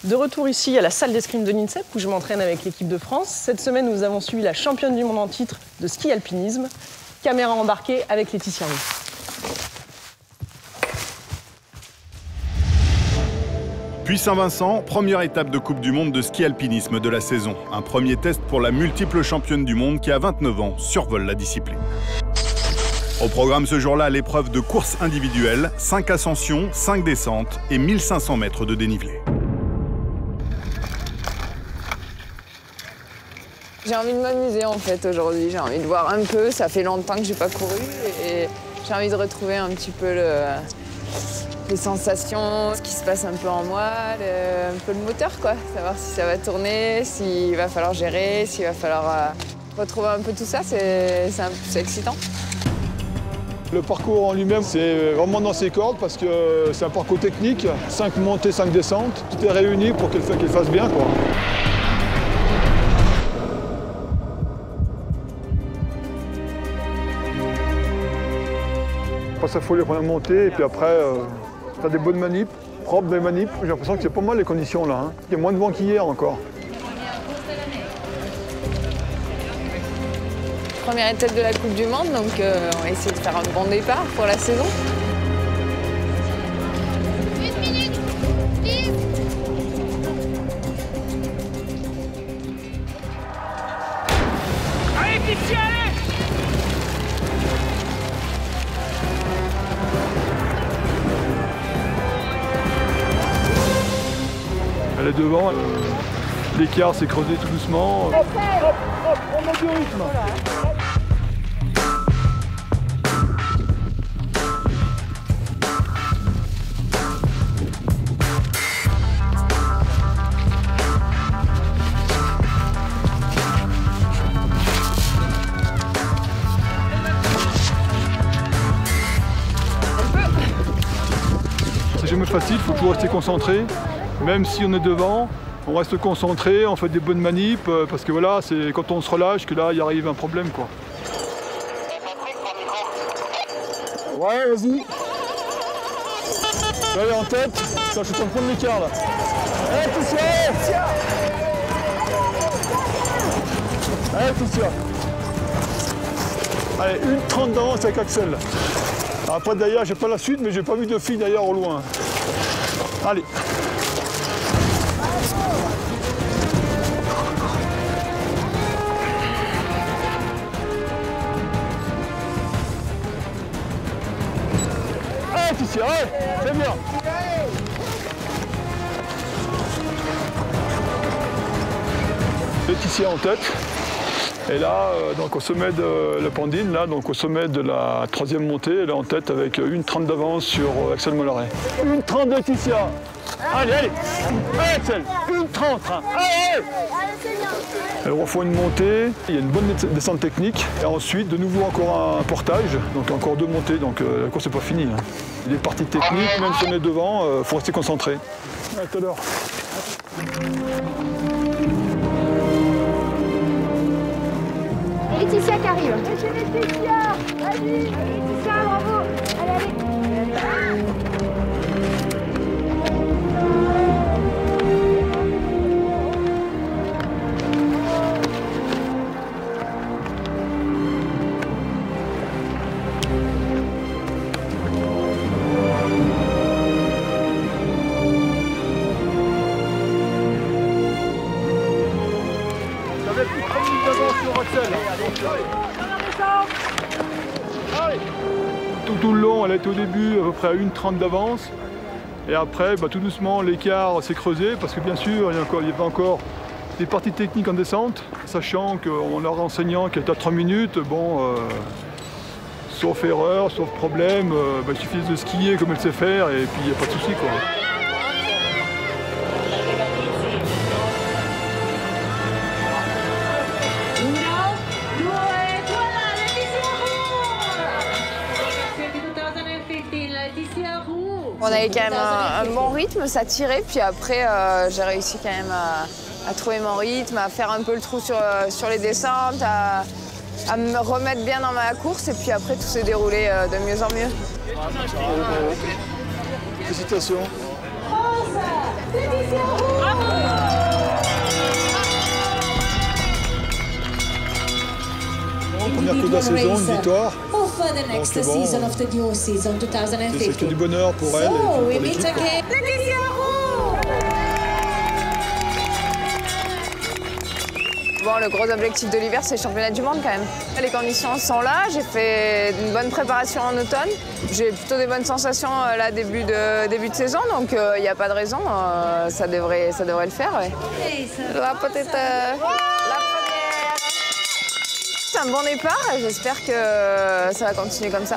De retour ici à la salle d'escrime de l'INSEP où je m'entraîne avec l'équipe de France. Cette semaine, nous avons suivi la championne du monde en titre de ski alpinisme. Caméra embarquée avec Laetitia Roux. Puis Saint-Vincent, première étape de Coupe du Monde de ski alpinisme de la saison. Un premier test pour la multiple championne du monde qui, à 29 ans, survole la discipline. Au programme ce jour-là, l'épreuve de course individuelle, 5 ascensions, 5 descentes et 1500 mètres de dénivelé. J'ai envie de m'amuser en fait aujourd'hui, j'ai envie de voir un peu, ça fait longtemps que j'ai pas couru et j'ai envie de retrouver un petit peu les sensations, ce qui se passe un peu en moi, un peu le moteur quoi, savoir si ça va tourner, s'il va falloir gérer, s'il va falloir retrouver un peu tout ça, c'est excitant. Le parcours en lui-même, c'est vraiment dans ses cordes parce que c'est un parcours technique, 5 montées, 5 descentes, tout est réuni pour qu'il fasse bien quoi. Pas s'affoler les premières montées et puis après, tu as des bonnes manips, propres des manips. J'ai l'impression que c'est pas mal les conditions là. Hein. Il y a moins de vent qu'hier encore. Première étape de la Coupe du Monde, donc on va essayer de faire un bon départ pour la saison. 1 minute 10. Allez, Laetitia, allez! Elle est devant, l'écart s'est creusé tout doucement. Hop, hop, hop, on monte du rythme. Voilà. C'est jamais facile, il faut toujours rester concentré. Même si on est devant, on reste concentré, on fait des bonnes manips, parce que voilà, c'est quand on se relâche que là, il arrive un problème quoi. Ouais, vas-y. Allez, en tête. Je suis en train de prendre l'écart là. Allez, Laetitia! Allez, Laetitia! Allez, 1,30 d'avance avec Axel. Après d'ailleurs, j'ai pas la suite, mais j'ai pas vu de fille d'ailleurs au loin. Allez. Laetitia, ouais, c'est bien. Laetitia en tête. Et là, donc au sommet de la Pandine, là, donc au sommet de la 3e montée, elle est en tête avec 1,30 d'avance sur Axel Mollaret. 1,30 de Laetitia. Allez, allez. Allez Axel, 1,30. Allez. Elle refait une montée, il y a une bonne descente technique. Et ensuite, de nouveau encore un portage, donc encore 2 montées, donc la course n'est pas finie. Hein. Les parties techniques, même si on est devant, il faut rester concentré. À tout à l'heure. Laetitia qui arrive. Laetitia, vas-y. Laetitia, bravo. Allez, allez. J'avais plus de 30 minutes d'avance sur Axel. Tout le long, elle était au début à peu près à 1,30 d'avance. Et après, tout doucement, l'écart s'est creusé parce que bien sûr, il y avait encore des parties techniques en descente. Sachant qu'on a un enseignant qui est à 3 minutes, bon, sauf erreur, sauf problème, il suffit de skier comme elle sait faire et puis il n'y a pas de souci quoi. On avait quand même un bon rythme, ça tirait, puis après j'ai réussi quand même à trouver mon rythme, à faire un peu le trou sur les descentes, à me remettre bien dans ma course, et puis après tout s'est déroulé de mieux en mieux. Félicitations. Bravo. première course de la saison, une victoire. Donc bon, c'est que du bonheur pour elle et pour l'équipe. Bon, le gros objectif de l'hiver, c'est le championnat du monde quand même. Les conditions sont là, j'ai fait une bonne préparation en automne. J'ai plutôt des bonnes sensations là, début de saison, donc il n'y a pas de raison, ça devrait le faire. Ouais. Là, peut-être la première. C'est un bon départ et j'espère que ça va continuer comme ça.